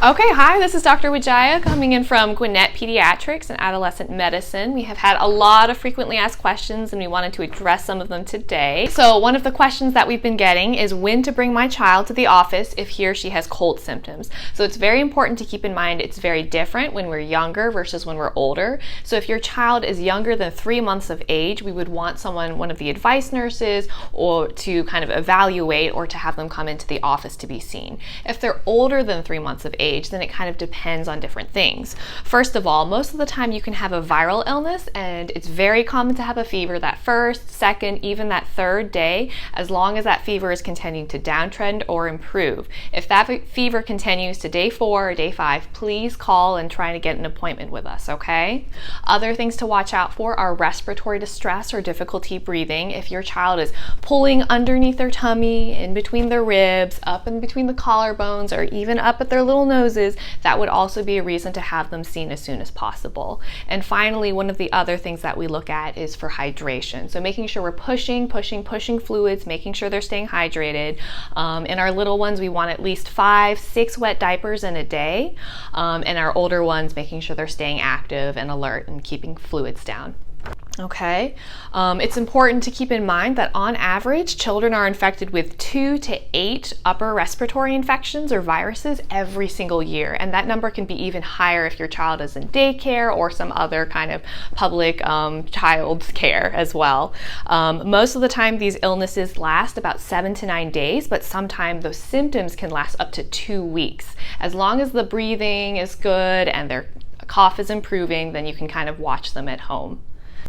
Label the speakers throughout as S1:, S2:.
S1: Okay, hi, this is Dr. Widjaja coming in from Gwinnett Pediatrics and Adolescent Medicine. We have had a lot of frequently asked questions and we wanted to address some of them today. So one of the questions that we've been getting is when to bring my child to the office if he or she has cold symptoms. So it's very important to keep in mind it's very different when we're younger versus when we're older. So if your child is younger than 3 months of age, we would want one of the advice nurses, or to kind of evaluate or to have them come into the office to be seen. If they're older than 3 months of age, then it kind of depends on different things. First of all, most of the time you can have a viral illness, and it's very common to have a fever that first, second, even that third day, as long as that fever is continuing to downtrend or improve. If that fever continues to day 4 or day 5, please call and try to get an appointment with us, okay? Other things to watch out for are respiratory distress or difficulty breathing. If your child is pulling underneath their tummy, in between their ribs, up in between the collarbones, or even up at their little noses, that would also be a reason to have them seen as soon as possible. And finally, one of the other things that we look at is for hydration. So making sure we're pushing fluids, making sure they're staying hydrated. In our little ones, we want at least 5-6 wet diapers in a day. And our older ones, making sure they're staying active and alert and keeping fluids down. Okay, it's important to keep in mind that on average, children are infected with 2 to 8 upper respiratory infections or viruses every single year. And that number can be even higher if your child is in daycare or some other kind of public child care as well. Most of the time, these illnesses last about 7 to 9 days, but sometimes those symptoms can last up to 2 weeks. As long as the breathing is good and their cough is improving, then you can kind of watch them at home.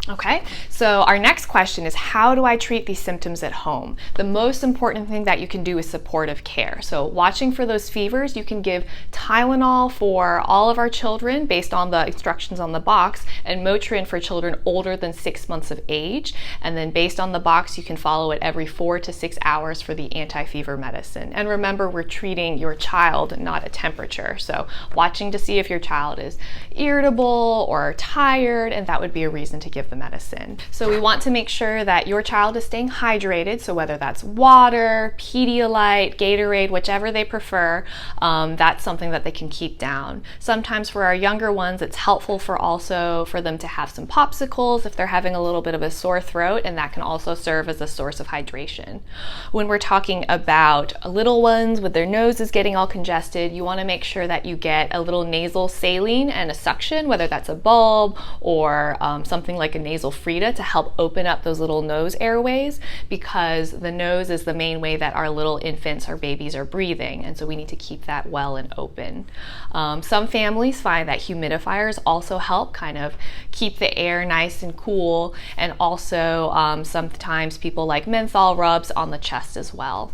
S1: Okay, so our next question is, how do I treat these symptoms at home? The most important thing that you can do is supportive care. So watching for those fevers, you can give Tylenol for all of our children based on the instructions on the box, and Motrin for children older than 6 months of age. And then based on the box, you can follow it every 4 to 6 hours for the anti-fever medicine. And remember, we're treating your child, not a temperature. So watching to see if your child is irritable or tired, and that would be a reason to give the medicine. So we want to make sure that your child is staying hydrated. So whether that's water, Pedialyte, Gatorade, whichever they prefer, that's something that they can keep down. Sometimes for our younger ones, it's helpful for them to have some popsicles if they're having a little bit of a sore throat, and that can also serve as a source of hydration. When we're talking about little ones with their noses getting all congested, you want to make sure that you get a little nasal saline and a suction, whether that's a bulb or something like a nasal Frida, to help open up those little nose airways, because the nose is the main way that our little infants or babies are breathing, and so we need to keep that well and open. Some families find that humidifiers also help kind of keep the air nice and cool, and also sometimes people like menthol rubs on the chest as well.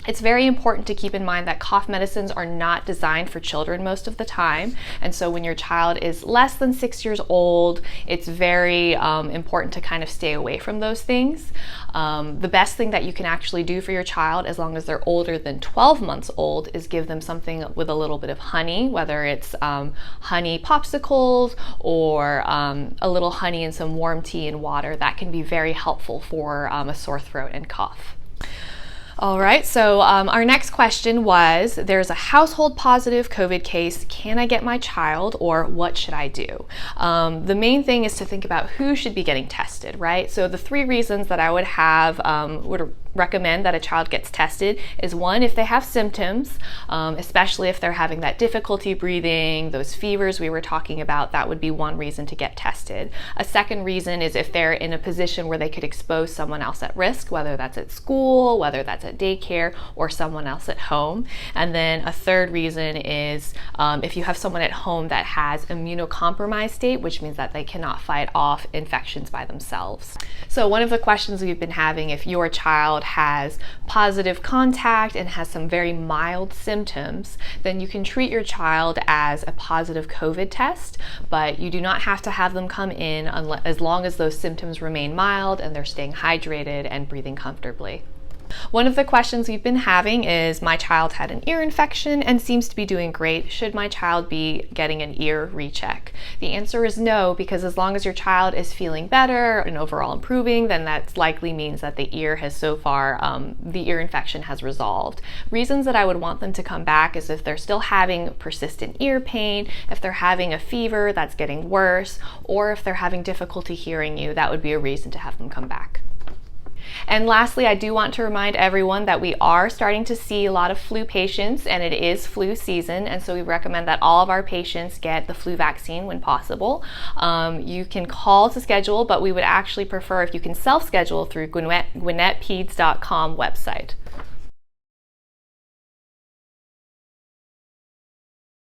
S1: It's very important to keep in mind that cough medicines are not designed for children most of the time. And so when your child is less than 6 years old, it's very important to kind of stay away from those things. The best thing that you can actually do for your child, as long as they're older than 12 months old, is give them something with a little bit of honey, whether it's honey popsicles or a little honey and some warm tea and water. That can be very helpful for a sore throat and cough. All right, so our next question was, there's a household positive COVID case. Can I get my child, or what should I do? The main thing is to think about who should be getting tested, right? So the 3 reasons that I would recommend that a child gets tested is, 1, if they have symptoms, especially if they're having that difficulty breathing, those fevers we were talking about, that would be one reason to get tested. A second reason is if they're in a position where they could expose someone else at risk, whether that's at school, whether that's at daycare, or someone else at home. And then a third reason is if you have someone at home that has immunocompromised state, which means that they cannot fight off infections by themselves. So one of the questions we've been having, if your child has positive contact and has some very mild symptoms, then you can treat your child as a positive COVID test, but you do not have to have them come in as long as those symptoms remain mild and they're staying hydrated and breathing comfortably. One of the questions we've been having is, my child had an ear infection and seems to be doing great. Should my child be getting an ear recheck? The answer is no, because as long as your child is feeling better and overall improving, then that likely means that the ear has so far, the ear infection has resolved. Reasons that I would want them to come back is if they're still having persistent ear pain, if they're having a fever that's getting worse, or if they're having difficulty hearing you. That would be a reason to have them come back. And lastly, I do want to remind everyone that we are starting to see a lot of flu patients, and it is flu season, and so we recommend that all of our patients get the flu vaccine when possible. You can call to schedule, but we would actually prefer if you can self-schedule through GwinnettPeds.com website.